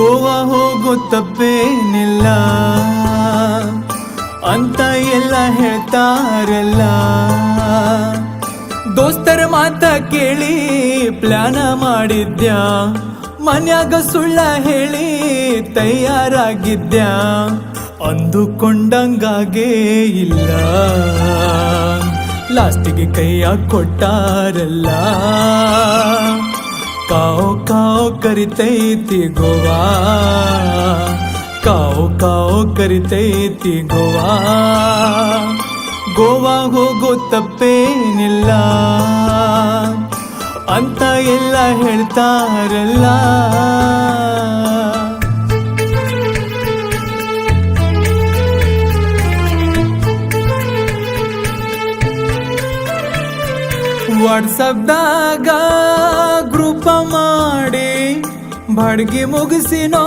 ಗೋವಾ ಹೋಗೋ ತಪ್ಪೇನಿಲ್ಲ ಅಂತ ಎಲ್ಲ ಹೇಳ್ತಾರಲ್ಲ. ದೋಸ್ತರ ಮಾತ ಕೇಳಿ ಪ್ಲಾನ ಮಾಡಿದ್ಯಾ, ಮನ್ಯಾಗ ಸುಳ್ಳ ಹೇಳಿ ತಯಾರಾಗಿದ್ಯಾ, ಅಂದುಕೊಂಡಂಗಾಗೇ ಇಲ್ಲ, ಲಾಸ್ಟಿಗೆ ಕೈಯ ಕೊಟ್ಟಾರಲ್ಲ. ಕಾವು ಕಾವು ಕರಿತೈತಿ ಗೋವಾ, ಕಾವು ಕಾವು ಕರಿತೈತಿ ಗೋವಾ. ಗೋವಾ ಹೋಗೋ ತಪ್ಪೇನಿಲ್ಲ ಅಂತ ಎಲ್ಲ ಹೇಳ್ತಾರಲ್ಲ. ವಾಟ್ಸಪ್ದಾಗ ಗ್ರೂಪ ಮಾಡಿ ಬಾಡ್ಗಿ ಮುಗಿಸಿನೋ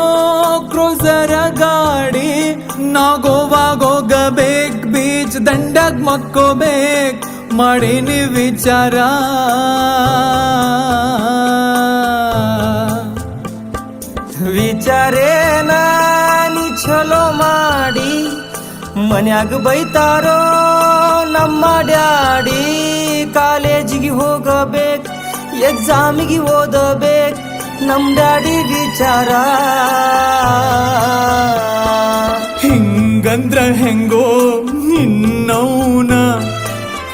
ಕ್ರೂಸರ ಗಾಡಿ. ನಾ ಗೋವಾಗ ಹೋಗಬೇಕ್, ಬೀಚ್ ದಂಡಾಗ್ ಮಕ್ಕೋಬೇಕ್, ಮಾಡೀನಿ ವಿಚಾರ. ವಿಚಾರೇನ ನೀ ಚಲೋ ಮಾಡಿ, ಮನ್ಯಾಗ ಬೈತಾರೋ ನಮ್ಮ ಡ್ಯಾಡಿ. ಕಾಲೇಜಿಗೆ ಹೋಗಬೇಕು, ಎಕ್ಸಾಮಿಗೆ ಓದಬೇಕು, ನಮ್ ಡ್ಯಾಡಿ ವಿಚಾರ. ಹಿಂಗಂದ್ರ ಹೆಂಗೋ ನಿನ್ನೌನ,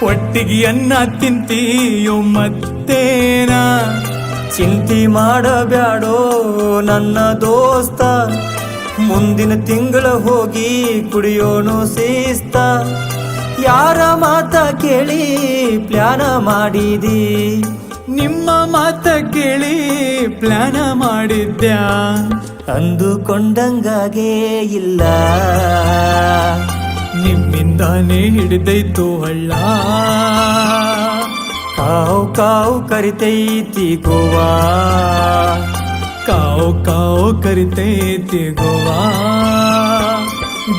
ಒಟ್ಟಿಗೆ ಅನ್ನ ತಿಂತೀಯೋ ಮತ್ತೇನ. ಚಿಂತೆ ಮಾಡಬ್ಯಾಡೋ ನನ್ನ ದೋಸ್ತ, ಮುಂದಿನ ತಿಂಗಳು ಹೋಗಿ ಕುಡಿಯೋನು ಶಿಸ್ತ. ಯಾರ ಮಾತ ಕೇಳಿ ಪ್ಲಾನ ಮಾಡಿದಿ, ನಿಮ್ಮ ಮಾತ ಕೇಳಿ ಪ್ಲಾನ ಮಾಡಿದ್ಯಾ, ಅಂದುಕೊಂಡಂಗಾಗೇ ಇಲ್ಲ, ನಿಮ್ಮಿಂದಾನೇ ಹಿಡಿದೈತು ಹಳ್ಳ. ಕಾವು ಕಾವು ಕರಿತೈತಿ ಗೋವಾ, ಕಾವು ಕಾವು ಕರಿತೈತಿ ಗೋವಾ.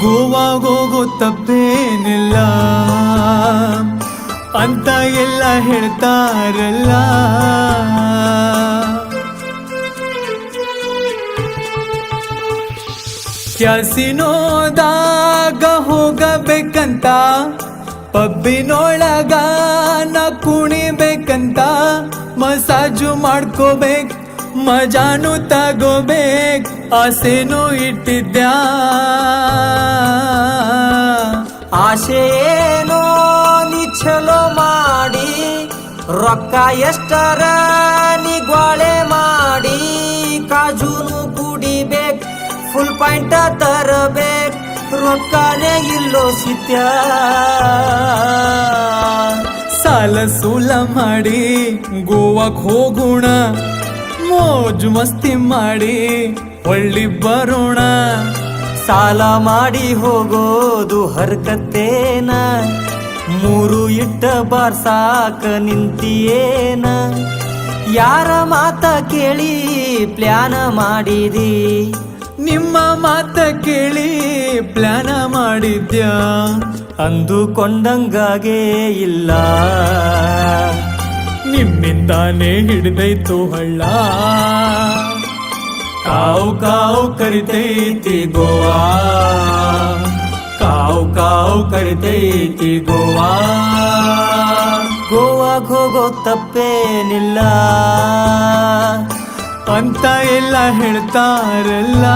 ಗೋವಾಗ ಹೋಗೋ ತಪ್ಪೇನಿಲ್ಲ ಅಂತ ಎಲ್ಲ ಹೇಳ್ತಾರಲ್ಲ. ಕ್ಯಾಸಿನೋದಾಗ ಹೋಗಬೇಕಂತ, ಪಬ್ಬಿನೊಳಗ ನಾ ಕುಣಿಬೇಕಂತ, ಮಸಾಜು ಮಾಡ್ಕೋಬೇಕ್, ಮಜಾನು ತಗೋಬೇಕ್, ಆಸೆನೂ ಇಟ್ಟಿದ್ಯಾ. ಆಸೆ ಏನೋ ನೀ ಚಲೋ ಮಾಡಿ, ರೊಕ್ಕ ಎಷ್ಟರ ನೀ ಗ್ವಾಳೆ ಮಾಡಿ. ಕಾಜೂನು ಕುಡಿಬೇಕ್, ಫುಲ್ ಪಾಯಿಂಟ ತರಬೇಕ್, ರೊಕ್ಕನೇ ಇಲ್ಲೋ ಸಿತ್ಯ. ಸಾಲ ಸೂಲ ಮಾಡಿ ಗೋವಾಕ್ ಹೋಗೋಣ, ಮೋಜು ಮಸ್ತಿ ಮಾಡಿ ಒಳ್ಳಿ ಬರೋಣ. ಸಾಲ ಮಾಡಿ ಹೋಗೋದು ಹರ್ಕತ್ತೇನ, ಮೂರು ಇಟ್ಟ ಬಾರ್ಸಾಕ ನಿಂತಿಯೇನ. ಯಾರ ಮಾತ ಕೇಳಿ ಪ್ಲಾನ ಮಾಡಿದಿ, ನಿಮ್ಮ ಮಾತ ಕೇಳಿ ಪ್ಲಾನ ಮಾಡಿದ್ಯಾ, ಅಂದುಕೊಂಡಂಗಾಗೇ ಇಲ್ಲ, ನಿಮ್ಮಿಂದಾನೇ ಹಿಡಿದೈತು ಹಳ್ಳ. ಕಾವು ಕಾವು ಕರಿತೈತಿ ಗೋವಾ, ಕಾವು ಕಾವು ಕರಿತೈತಿ ಗೋವಾ. ಗೋವಾಗ ಹೋಗೋ ತಪ್ಪೇನಿಲ್ಲ ಅಂತ ಎಲ್ಲ ಹೇಳ್ತಾರಲ್ಲ.